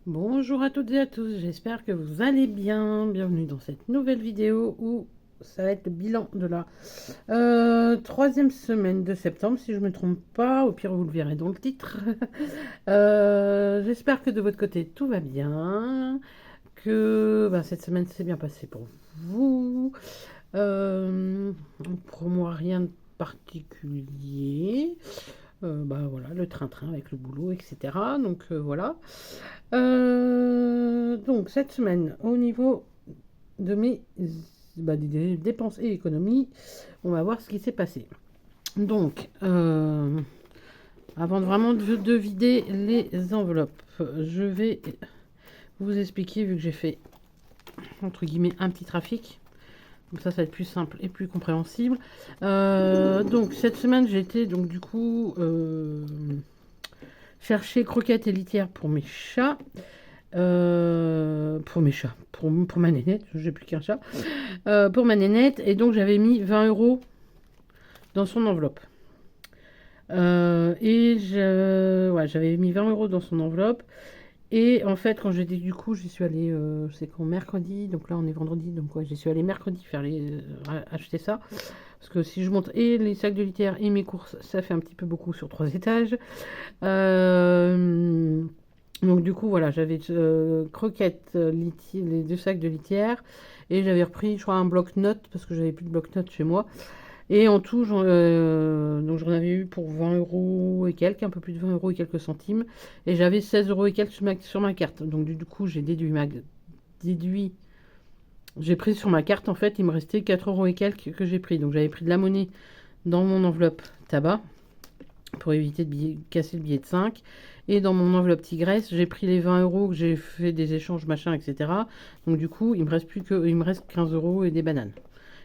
Bonjour à toutes et à tous, j'espère que vous allez bien. Bienvenue dans cette nouvelle vidéo où ça va être le bilan de la troisième semaine de septembre, si je ne me trompe pas. Au pire, vous le verrez dans le titre. J'espère que de votre côté, tout va bien, que cette semaine s'est bien passée pour vous. Euh, pour moi, rien de particulier. Voilà, le train-train avec le boulot, etc. Donc voilà. Donc cette semaine, au niveau de mes des dépenses et économies, on va voir ce qui s'est passé. Donc, avant vraiment de vider les enveloppes, je vais vous expliquer, vu que j'ai fait, entre guillemets, un petit trafic. Comme ça va être plus simple et plus compréhensible. Donc, cette semaine, j'ai été, donc, du coup, chercher croquettes et litières pour mes chats. Pour mes chats, pour ma nénette, j'ai plus qu'un chat, pour ma nénette, et donc j'avais mis 20 euros dans son enveloppe. Ouais, j'avais mis 20 euros dans son enveloppe, et en fait, quand j'étais du coup, j'y suis allée, c'est quand mercredi, donc là on est vendredi, donc ouais, j'y suis allée mercredi faire acheter ça, parce que si je monte et les sacs de litière et mes courses, ça fait un petit peu beaucoup sur 3 étages. Euh, Donc du coup, voilà, j'avais croquettes, les 2 sacs de litière, et j'avais repris, je crois, un bloc-notes, parce que j'avais plus de bloc-notes chez moi. Et en tout, donc j'en avais eu pour 20 euros et quelques, un peu plus de 20 euros et quelques centimes. Et j'avais 16 euros et quelques sur ma carte. Donc du coup, déduit, j'ai pris sur ma carte, en fait, il me restait 4 euros et quelques que j'ai pris. Donc j'avais pris de la monnaie dans mon enveloppe tabac, pour éviter de casser le billet de 5. Et dans mon enveloppe tigresse, j'ai pris les 20 euros que j'ai fait des échanges, machin, etc. Donc du coup, il me reste 15 euros et des bananes.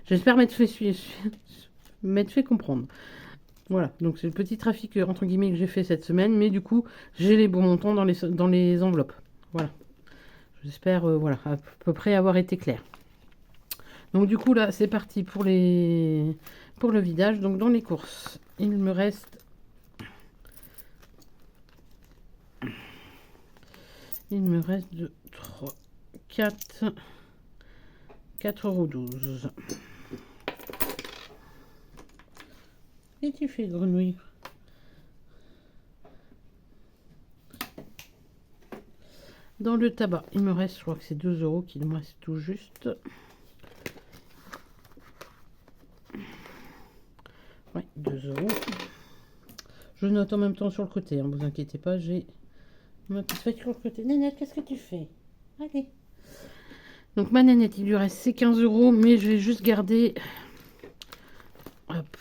J'espère m'être fait comprendre. Voilà, donc c'est le petit trafic entre guillemets que j'ai fait cette semaine, mais du coup, j'ai les bons montants dans les enveloppes. Voilà, j'espère voilà, à peu près avoir été clair. Donc du coup, là, c'est parti pour le vidage. Donc dans les courses, il me reste de 3, 4, 4,12 €. Et tu fais grenouille. Dans le tabac, il me reste, je crois que c'est 2 euros qu'il me reste tout juste. Ouais, 2 euros. Je note en même temps sur le côté, hein, vous inquiétez pas, j'ai ma petite feuille sur le côté. Nénette, qu'est-ce que tu fais? Allez. Donc ma nénette, il lui reste ses 15 euros, mais je vais juste garder. Hop.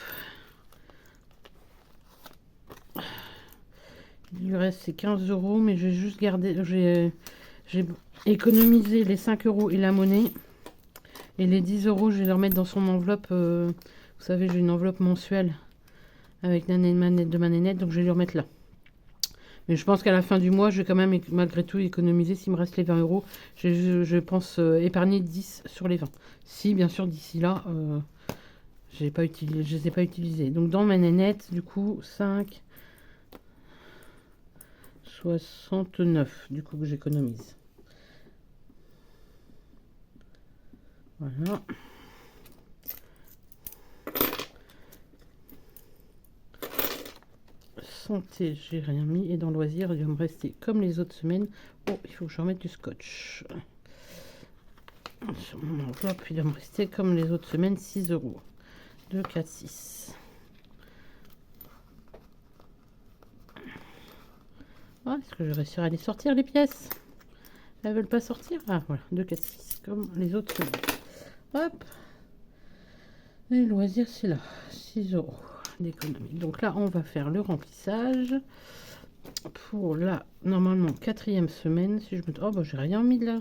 Il lui reste ses 15 euros, mais je vais juste garder. J'ai économisé les 5 euros et la monnaie. Et les 10 euros, je vais les remettre dans son enveloppe. Vous savez, j'ai une enveloppe mensuelle avec la manette de ma nénette, donc je vais lui remettre là. Mais je pense qu'à la fin du mois, je vais quand même malgré tout économiser. S'il me reste les 20 euros, je pense épargner 10 sur les 20. Si, bien sûr, d'ici là, je ne les ai pas utilisés. Donc dans ma nénette, du coup, 5, 69, du coup, que j'économise. Voilà. Santé, j'ai rien mis. Et dans loisirs, il va me rester comme les autres semaines. Oh, il faut que je remette du scotch. Sur mon enveloppe, il va me rester comme les autres semaines 6 euros. 2, 4, 6. Ah, est-ce que je vais réussir à les sortir, les pièces? Elles veulent pas sortir? Ah, voilà, 2, 4, 6, comme les autres semaines. Hop. Les loisirs, c'est là. 6 euros d'économie. Donc là, on va faire le remplissage. Pour la, normalement, quatrième semaine. Si je me... Oh, bah, j'ai rien mis de là.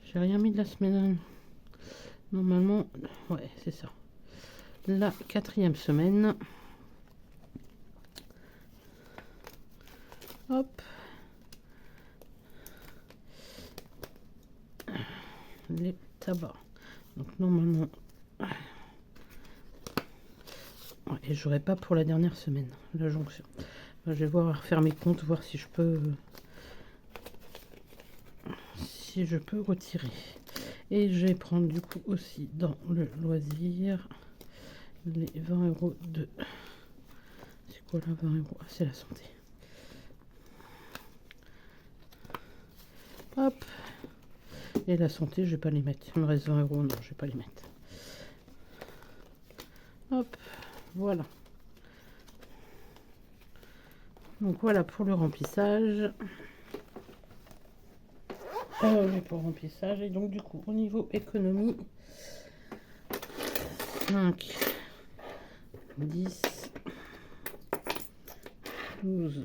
J'ai rien mis de la semaine. Normalement, ouais, c'est ça. La quatrième semaine. Hop. Les tabacs. Donc normalement... Ouais, et j'aurai pas pour la dernière semaine, la jonction. Je vais voir, refaire mes comptes, voir si je peux... si je peux retirer. Et je vais prendre du coup aussi dans le loisir les 20 € de... C'est quoi là, 20 €? Ah, c'est la santé. Hop. Et la santé, je vais pas les mettre. Il me reste 20 €. Non, je vais pas les mettre. Hop. Voilà. Donc voilà pour le remplissage. Pour le remplissage. Et donc du coup, au niveau économie, 5, 10, 12,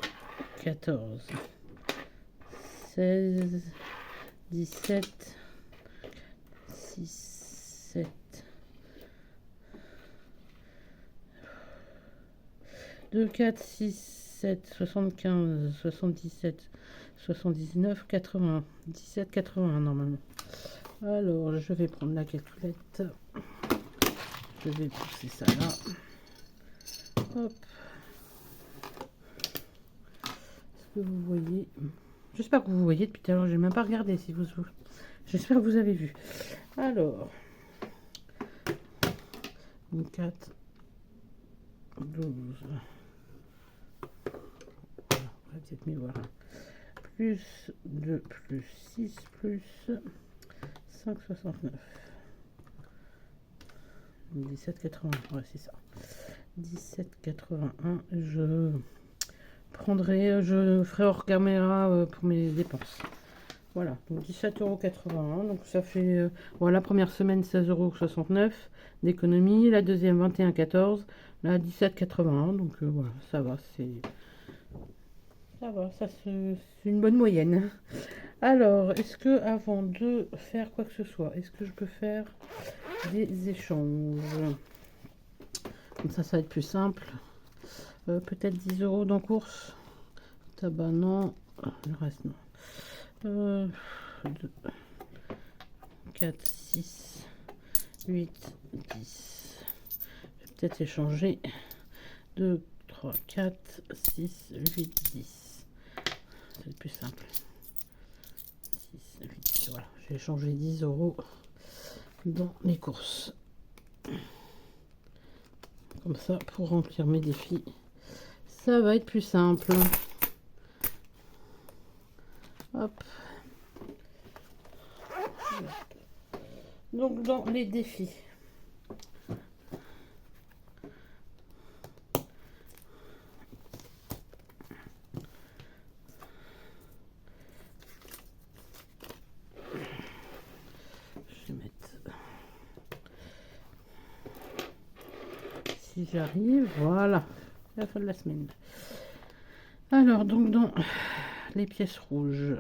14, 16, 17, 6, 7, 2, 4, 6, 7, 75, 77, 79, 80, 17, 81 normalement. Alors, je vais prendre la calculette. Je vais pousser ça là. Hop. Est-ce que vous voyez? J'espère que vous voyez depuis tout à l'heure. J'ai même pas regardé si vous... J'espère que vous avez vu. Alors, 4, 12. Voilà, peut-être mieux, voilà. Plus 2, plus 6, plus 5,69. 17,81. Ouais, c'est ça. 17,81. Je ferai hors caméra pour mes dépenses. Voilà, donc 17,81 €. Donc ça fait, voilà, la première semaine 16,69 € d'économie, la deuxième 21,14 €, la 17,81 €. Donc voilà, ça va, c'est une bonne moyenne. Alors, est-ce que avant de faire quoi que ce soit, est-ce que je peux faire des échanges? Comme ça va être plus simple. Peut-être 10 € dans course. Tabac, non. Le reste, non. 2, 4, 6, 8, 10. Je vais peut-être échanger. 2, 3, 4, 6, 8, 10. C'est plus simple. 6, 8, voilà. J'ai échangé 10 € dans les courses. Comme ça, pour remplir mes défis, ça va être plus simple. Hop. Donc, dans les défis. Je vais mettre... Si j'arrive, voilà. La fin de la semaine. Alors, donc, dans les pièces rouges.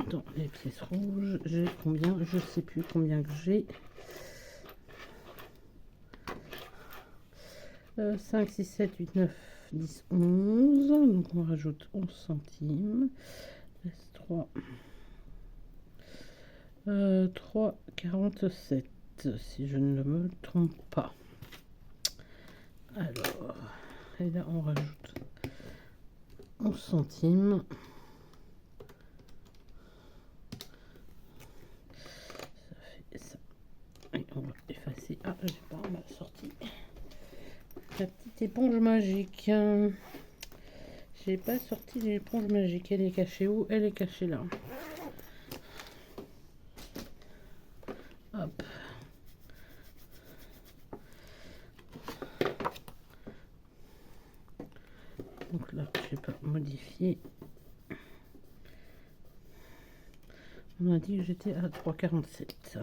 Dans les pièces rouges, j'ai combien? Je sais plus combien que j'ai. 5, 6, 7, 8, 9, 10, 11. Donc on rajoute 11 centimes. 3. 3,47 si je ne me trompe pas. Alors, et là on rajoute 11 centimes. Ça fait ça. Et on va effacer. Ah, j'ai pas mal sorti la petite éponge magique. J'ai pas sorti l'éponge magique. Elle est cachée où? Elle est cachée là. Hop. Donc là, je vais pas modifier. On a dit que j'étais à 3,47.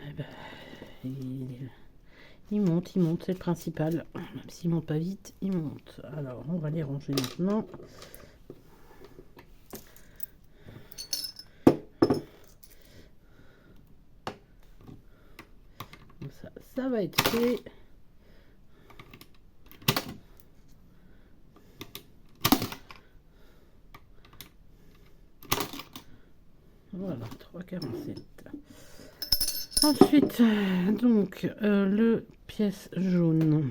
Eh ben, il monte, c'est le principal. Même s'il monte pas vite, il monte. Alors, on va les ranger maintenant. Comme ça va être fait. Voilà, 3,47. Ensuite, donc, le pièce jaune.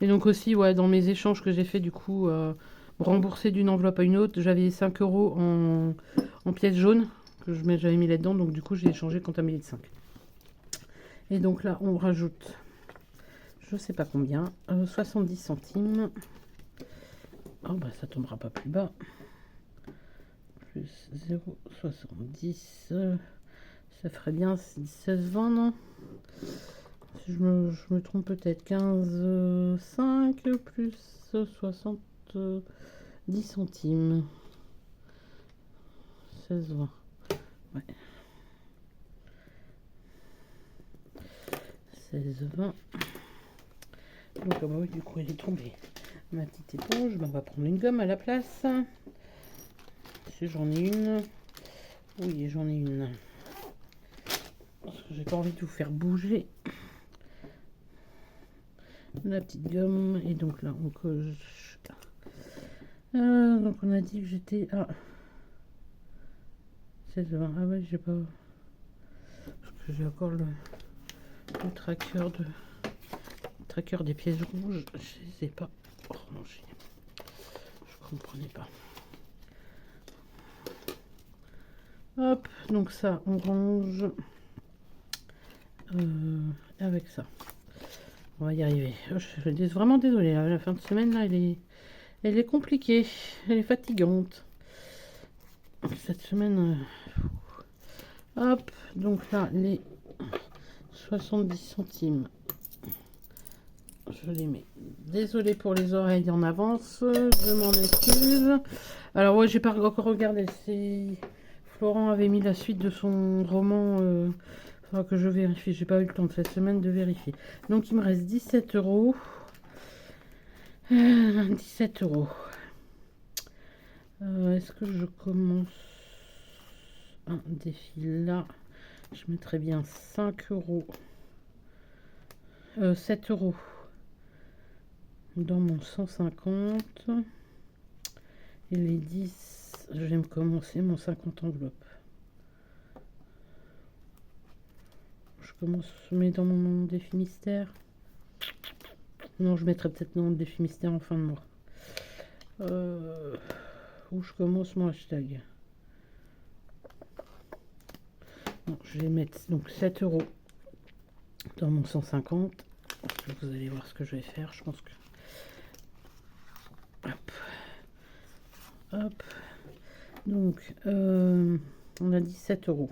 Et donc aussi, ouais, dans mes échanges que j'ai fait, du coup, rembourser d'une enveloppe à une autre, j'avais 5 euros en pièces jaunes que j'avais mis là-dedans. Donc du coup, j'ai échangé contre un billet de 5. Et donc là, on rajoute, je sais pas combien, 70 centimes. Oh bah ça tombera pas plus bas. Plus 0,70. Ça ferait bien 16,20, non? Si je me trompe peut-être. 15,5 plus 70 centimes. 16,20. Ouais. 16,20. Donc ah bah oui, du coup elle est tombée. Ma petite éponge, bah, on va prendre une gomme à la place. Si j'en ai une. Oui, j'en ai une. Parce que j'ai pas envie de vous faire bouger. La petite gomme. Et donc là, on coche. Donc on a dit que j'étais à 16,20. Ah ouais, j'ai pas. Parce que j'ai encore le tracker des pièces rouges. Je les ai pas rangés. Je comprenais pas. Hop, donc ça, on range avec ça. On va y arriver. Je suis vraiment désolée. La fin de semaine, là, elle est compliquée. Elle est fatigante. Cette semaine... hop, donc là, les 70 centimes. Je les mets. Désolée pour les oreilles en avance. Je m'en excuse. Alors, ouais, j'ai pas encore regardé. Florent avait mis la suite de son roman... faudra que je vérifie. J'ai pas eu le temps de cette semaine de vérifier. Donc, il me reste 17 euros. 17 euros. Est-ce que je commence un défi là? Je mettrais bien 5 euros. 7 euros dans mon 150. Et les 10, je vais me commencer mon 50 enveloppe. Je mets dans mon défi mystère. Non, je mettrai peut-être dans le défi mystère en fin de mois. Où je commence mon hashtag. Bon, je vais mettre donc 7 euros dans mon 150. Vous allez voir ce que je vais faire. Je pense que... hop. Hop. Donc, on a dit 7 euros.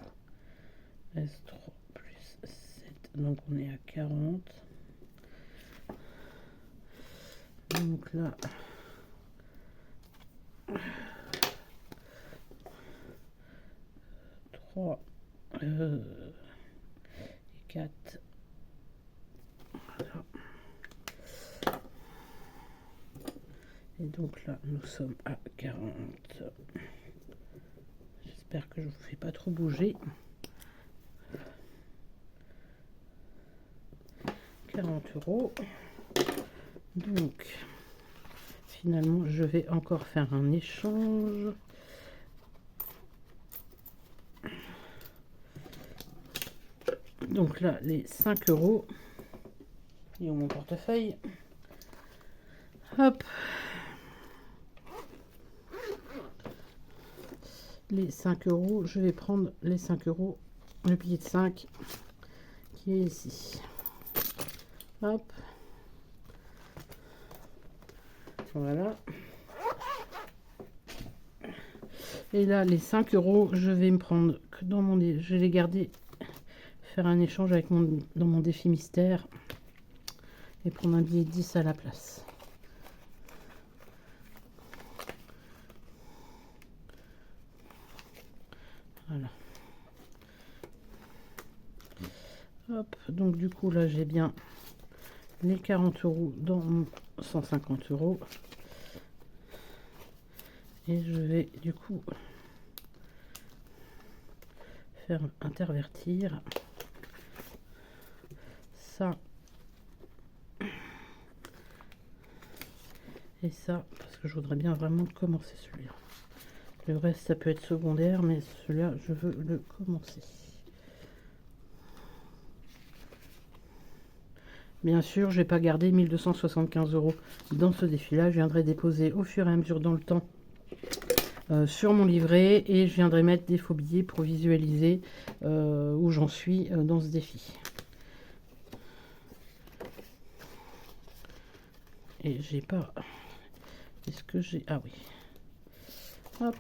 S3 plus 7. Donc, on est à 40. Donc là... 3 et 4. Voilà. Et donc là, nous sommes à 40. J'espère que je ne vous fais pas trop bouger. 40 euros. Donc, finalement, je vais encore faire un échange. Donc là, les 5 euros. Et mon portefeuille. Hop. Les 5 euros. Je vais prendre les 5 euros. Le billet de 5 qui est ici. Hop. Voilà. Et là, les 5 euros, je vais me prendre que dans mon... je vais les garder, faire un échange avec dans mon défi mystère et prendre un billet de 10 à la place. Voilà. Hop, donc du coup, là, j'ai bien les 40 euros dans mon 150 euros. Et je vais du coup faire intervertir ça et ça, parce que je voudrais bien vraiment commencer celui-là. Le reste, ça peut être secondaire, mais celui-là, je veux le commencer. Bien sûr, je n'ai pas gardé 1275 € dans ce défi-là. Je viendrai déposer au fur et à mesure dans le temps sur mon livret et je viendrai mettre des faux billets pour visualiser où j'en suis dans ce défi. Et j'ai pas... Est-ce que j'ai... Ah oui. Hop.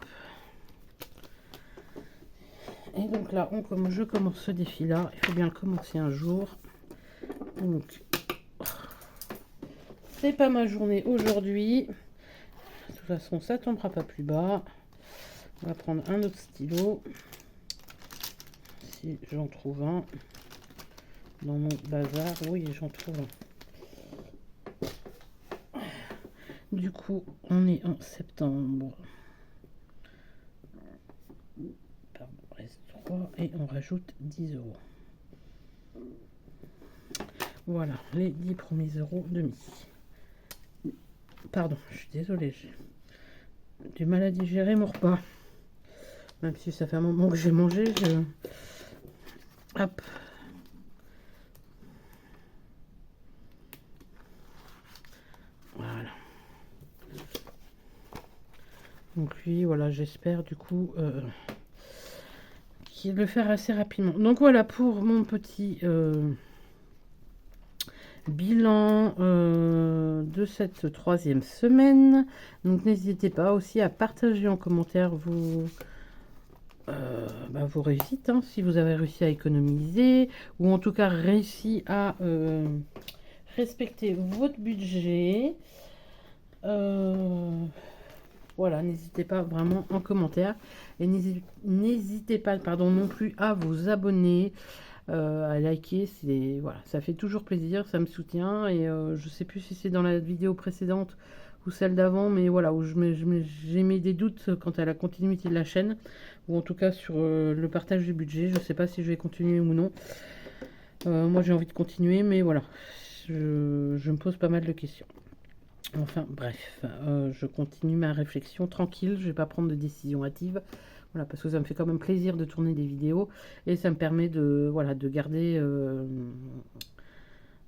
Et donc là, je commence ce défi-là. Il faut bien le commencer un jour. Donc, c'est pas ma journée aujourd'hui. De toute façon, ça tombera pas plus bas. On va prendre un autre stylo. Si j'en trouve un. Dans mon bazar, oui, j'en trouve un. Du coup, on est en septembre. Pardon, reste 3 et on rajoute 10 €. Voilà, les 10 premiers euros de midi. Pardon, je suis désolée, j'ai du mal à digérer mon repas. Même si ça fait un moment que j'ai mangé, Hop. Voilà. Donc lui, voilà, j'espère du coup qu'il le faire assez rapidement. Donc voilà pour mon petit bilan de cette 3e semaine. Donc n'hésitez pas aussi à partager en commentaire vos réussites, hein, si vous avez réussi à économiser ou en tout cas réussi à respecter votre budget. Voilà, n'hésitez pas vraiment en commentaire et n'hésitez pas non plus à vous abonner, à liker. Voilà, ça fait toujours plaisir, ça me soutient. Et je sais plus si c'est dans la vidéo précédente ou celle d'avant, mais voilà, où j'ai mis des doutes quant à la continuité de la chaîne, ou en tout cas sur le partage du budget. Je sais pas si je vais continuer ou non. Moi j'ai envie de continuer, mais voilà, je me pose pas mal de questions. Enfin bref, je continue ma réflexion tranquille, je vais pas prendre de décision hâtive, voilà, parce que ça me fait quand même plaisir de tourner des vidéos et ça me permet de, voilà, de garder,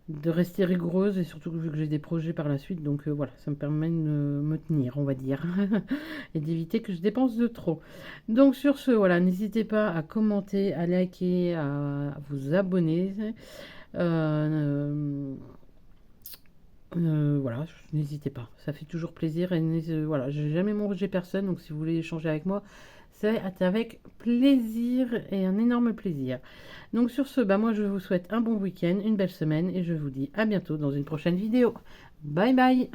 de rester rigoureuse, et surtout vu que j'ai des projets par la suite, donc voilà, ça me permet de me tenir, on va dire, et d'éviter que je dépense de trop. Donc sur ce, voilà, n'hésitez pas à commenter, à liker, à vous abonner. Voilà, n'hésitez pas, ça fait toujours plaisir. Et voilà, j'ai jamais mangé personne, donc si vous voulez échanger avec moi, c'est avec plaisir et un énorme plaisir. Donc sur ce, moi je vous souhaite un bon week-end, une belle semaine et je vous dis à bientôt dans une prochaine vidéo. Bye bye.